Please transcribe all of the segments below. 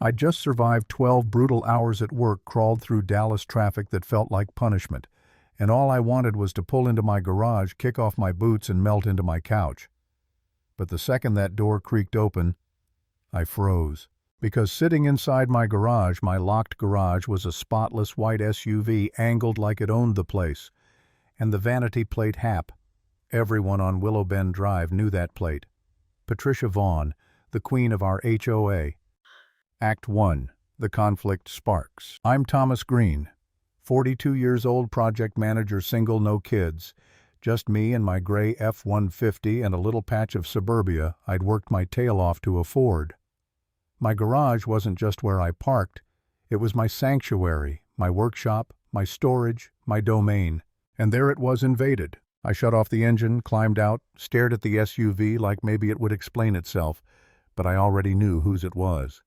I'd just survived 12 brutal hours at work, crawled through Dallas traffic that felt like punishment, and all I wanted was to pull into my garage, kick off my boots, and melt into my couch. But the second that door creaked open, I froze. Because sitting inside my garage, my locked garage, was a spotless white SUV angled like it owned the place. And the vanity plate HAP. Everyone on Willow Bend Drive knew that plate. Patricia Vaughn, the queen of our HOA. Act 1. The conflict sparks. I'm Thomas Green, 42 years old, project manager, single, no kids. Just me and my gray F-150 and a little patch of suburbia I'd worked my tail off to afford. My garage wasn't just where I parked. It was my sanctuary, my workshop, my storage, my domain. And there it was, invaded. I shut off the engine, climbed out, stared at the SUV like maybe it would explain itself, but I already knew whose it was.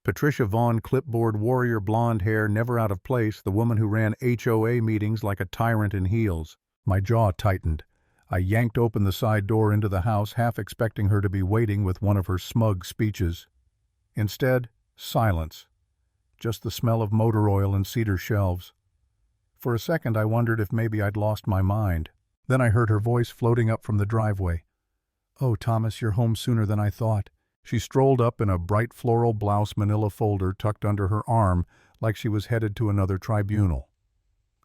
Patricia Vaughn, clipboard warrior, blonde hair, never out of place, the woman who ran HOA meetings like a tyrant in heels. My jaw tightened. I yanked open the side door into the house, half expecting her to be waiting with one of her smug speeches. Instead, silence. Just the smell of motor oil and cedar shelves. For a second I wondered if maybe I'd lost my mind. Then I heard her voice floating up from the driveway. "Oh, Thomas, you're home sooner than I thought." She strolled up in a bright floral blouse, manila folder tucked under her arm, like she was headed to another tribunal.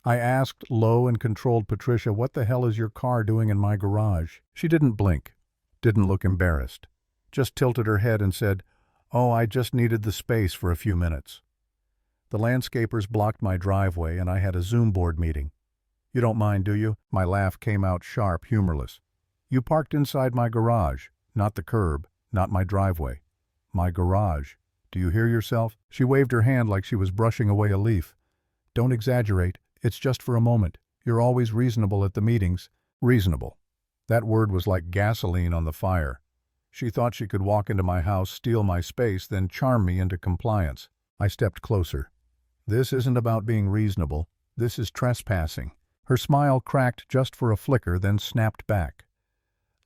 I asked, low and controlled, "Patricia, what the hell is your car doing in my garage?" She didn't blink, didn't look embarrassed, just tilted her head and said, "Oh, I just needed the space for a few minutes." The landscapers blocked my driveway and I had a Zoom board meeting. "You don't mind, do you?" My laugh came out sharp, humorless. "You parked inside my garage, not the curb, not my driveway. My garage. Do you hear yourself?" She waved her hand like she was brushing away a leaf. "Don't exaggerate. It's just for a moment. You're always reasonable at the meetings." Reasonable. That word was like gasoline on the fire. She thought she could walk into my house, steal my space, then charm me into compliance. I stepped closer. "This isn't about being reasonable. This is trespassing." Her smile cracked just for a flicker, then snapped back.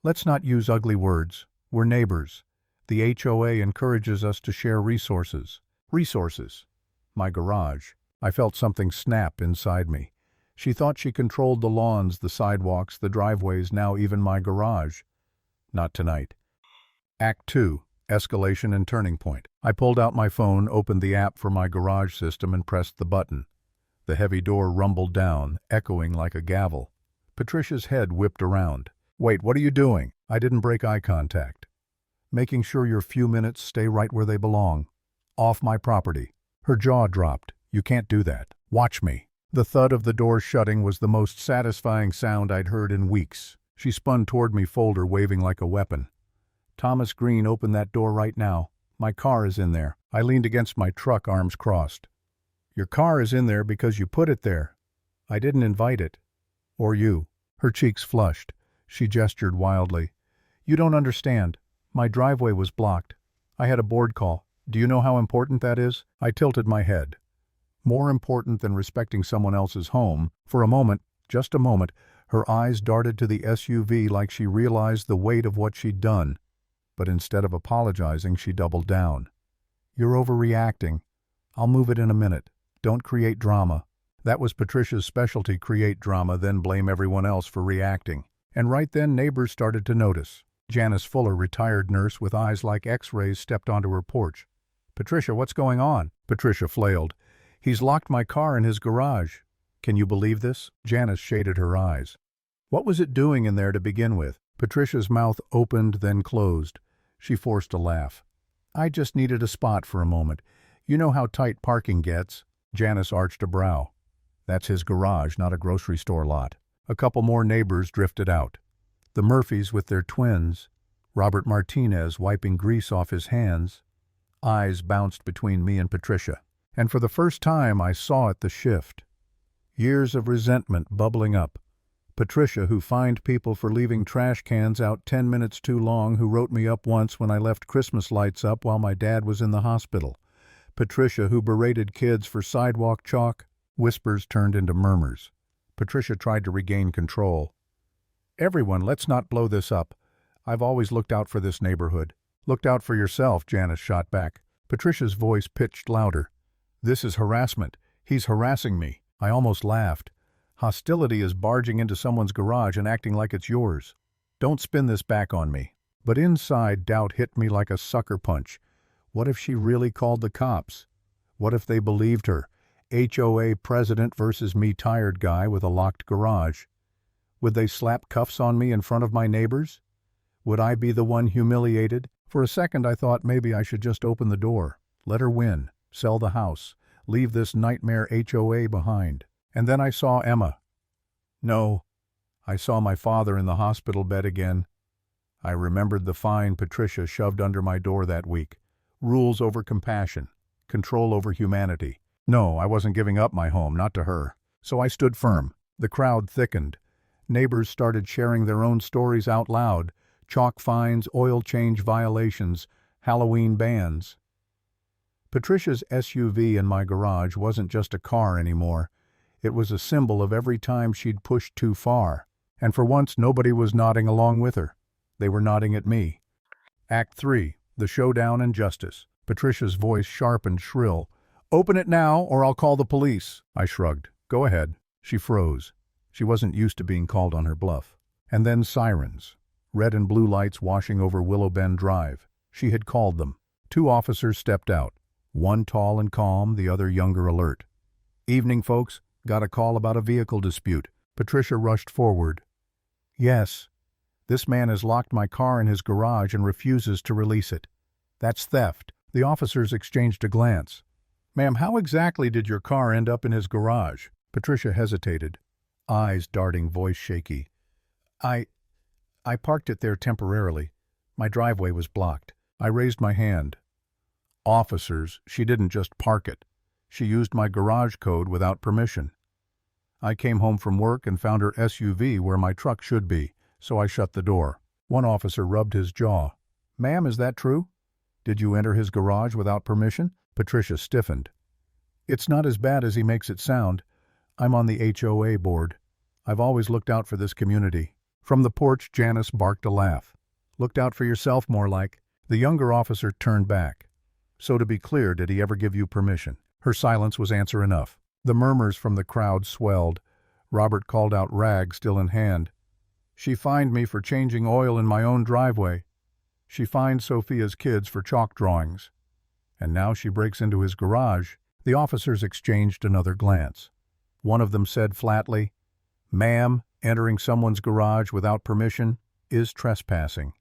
"Let's not use ugly words. We're neighbors. The HOA encourages us to share resources." Resources. My garage. I felt something snap inside me. She thought she controlled the lawns, the sidewalks, the driveways, now even my garage. Not tonight. Act 2. Escalation and turning point. I pulled out my phone, opened the app for my garage system, and pressed the button. The heavy door rumbled down, echoing like a gavel. Patricia's head whipped around. "Wait, what are you doing?" I didn't break eye contact. "Making sure your few minutes stay right where they belong. Off my property." Her jaw dropped. "You can't do that. Watch me." The thud of the door shutting was the most satisfying sound I'd heard in weeks. She spun toward me, folder waving like a weapon. "Thomas Green, open that door right now. My car is in there." I leaned against my truck, arms crossed. "Your car is in there because you put it there. I didn't invite it. Or you." Her cheeks flushed. She gestured wildly. "You don't understand. My driveway was blocked. I had a board call. Do you know how important that is?" I tilted my head. More important than respecting someone else's home. For a moment, just a moment, her eyes darted to the SUV like she realized the weight of what she'd done. But instead of apologizing, she doubled down. "You're overreacting. I'll move it in a minute. Don't create drama." That was Patricia's specialty: create drama, then blame everyone else for reacting. And right then, neighbors started to notice. Janice Fuller, retired nurse with eyes like X-rays, stepped onto her porch. "Patricia, what's going on?" Patricia flailed. "He's locked my car in his garage. Can you believe this?" Janice shaded her eyes. "What was it doing in there to begin with?" Patricia's mouth opened, then closed. She forced a laugh. "I just needed a spot for a moment. You know how tight parking gets." Janice arched a brow. "That's his garage, not a grocery store lot." A couple more neighbors drifted out. The Murphys with their twins, Robert Martinez wiping grease off his hands. Eyes bounced between me and Patricia. And for the first time I saw it, the shift. Years of resentment bubbling up. Patricia, who fined people for leaving trash cans out 10 minutes too long, who wrote me up once when I left Christmas lights up while my dad was in the hospital. Patricia, who berated kids for sidewalk chalk. Whispers turned into murmurs. Patricia tried to regain control. "Everyone, let's not blow this up. I've always looked out for this neighborhood." "Looked out for yourself," Janice shot back. Patricia's voice pitched louder. "This is harassment. He's harassing me." I almost laughed. "Hostility is barging into someone's garage and acting like it's yours. Don't spin this back on me." But inside, doubt hit me like a sucker punch. What if she really called the cops? What if they believed her? HOA president versus me, tired guy with a locked garage. Would they slap cuffs on me in front of my neighbors? Would I be the one humiliated? For a second I thought maybe I should just open the door, let her win, sell the house, leave this nightmare HOA behind. And then I saw Emma. No, I saw my father in the hospital bed again. I remembered the fine Patricia shoved under my door that week. Rules over compassion, control over humanity. No, I wasn't giving up my home, not to her. So I stood firm. The crowd thickened. Neighbors started sharing their own stories out loud. Chalk fines, oil change violations, Halloween bans. Patricia's SUV in my garage wasn't just a car anymore. It was a symbol of every time she'd pushed too far. And for once nobody was nodding along with her. They were nodding at me. Act 3. The Showdown and Justice. Patricia's voice sharp and shrill. "Open it now, or I'll call the police." I shrugged. "Go ahead." She froze. She wasn't used to being called on her bluff. And then sirens. Red and blue lights washing over Willow Bend Drive. She had called them. 2 officers stepped out. One tall and calm, the other younger, alert. "Evening, folks. Got a call about a vehicle dispute." Patricia rushed forward. "Yes. This man has locked my car in his garage and refuses to release it. That's theft." The officers exchanged a glance. "Ma'am, how exactly did your car end up in his garage?" Patricia hesitated, eyes darting, voice shaky. I parked it there temporarily. My driveway was blocked." I raised my hand. "Officers, she didn't just park it. She used my garage code without permission. I came home from work and found her SUV where my truck should be, so I shut the door." One officer rubbed his jaw. "Ma'am, is that true? Did you enter his garage without permission?" Patricia stiffened. "It's not as bad as he makes it sound. I'm on the HOA board. I've always looked out for this community." From the porch, Janice barked a laugh. "Looked out for yourself, more like." The younger officer turned back. "So to be clear, did he ever give you permission?" Her silence was answer enough. The murmurs from the crowd swelled. Robert called out, rag still in hand. "She fined me for changing oil in my own driveway. She fined Sophia's kids for chalk drawings. And now she breaks into his garage." The officers exchanged another glance. One of them said flatly, "Ma'am, entering someone's garage without permission is trespassing.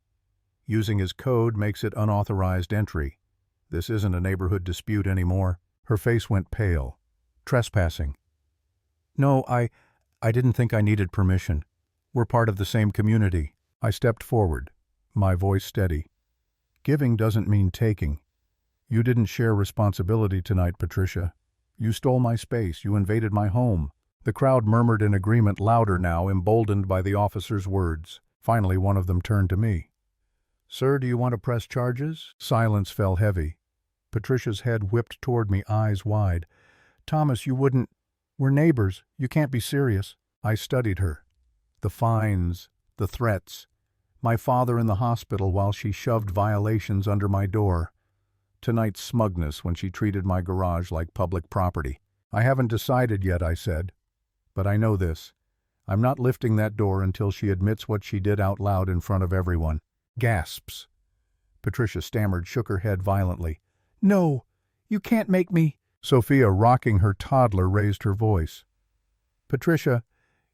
Using his code makes it unauthorized entry. This isn't a neighborhood dispute anymore." Her face went pale. "Trespassing." "No, I didn't think I needed permission. We're part of the same community." I stepped forward, my voice steady. "Giving doesn't mean taking. You didn't share responsibility tonight, Patricia. You stole my space. You invaded my home." The crowd murmured in agreement, louder now, emboldened by the officer's words. Finally, one of them turned to me. "Sir, do you want to press charges?" Silence fell heavy. Patricia's head whipped toward me, eyes wide. "Thomas, you wouldn't. We're neighbors. You can't be serious." I studied her. The fines, the threats, my father in the hospital while she shoved violations under my door. Tonight's smugness when she treated my garage like public property. "I haven't decided yet," I said. "But I know this. I'm not lifting that door until she admits what she did out loud in front of everyone." Gasps. Patricia stammered, shook her head violently. "No, you can't make me." Sophia, rocking her toddler, raised her voice. "Patricia,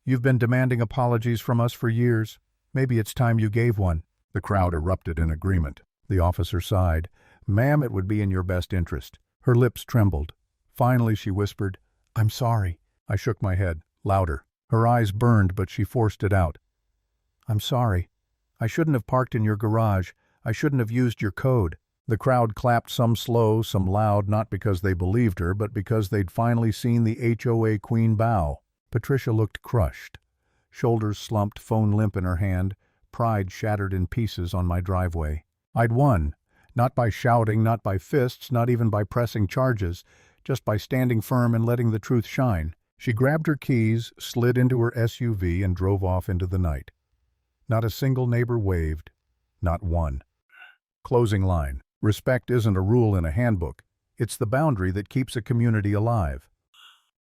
you've been demanding apologies from us for years. Maybe it's time you gave one." The crowd erupted in agreement. The officer sighed. "Ma'am, it would be in your best interest." Her lips trembled. Finally she whispered, "I'm sorry." I shook my head, louder. Her eyes burned, but she forced it out. "I'm sorry. I shouldn't have parked in your garage. I shouldn't have used your code." The crowd clapped, some slow, some loud, not because they believed her, but because they'd finally seen the HOA queen bow. Patricia looked crushed. Shoulders slumped, phone limp in her hand, pride shattered in pieces on my driveway. I'd won. Not by shouting, not by fists, not even by pressing charges, just by standing firm and letting the truth shine. She grabbed her keys, slid into her SUV, and drove off into the night. Not a single neighbor waved. Not one. Closing line. Respect isn't a rule in a handbook. It's the boundary that keeps a community alive.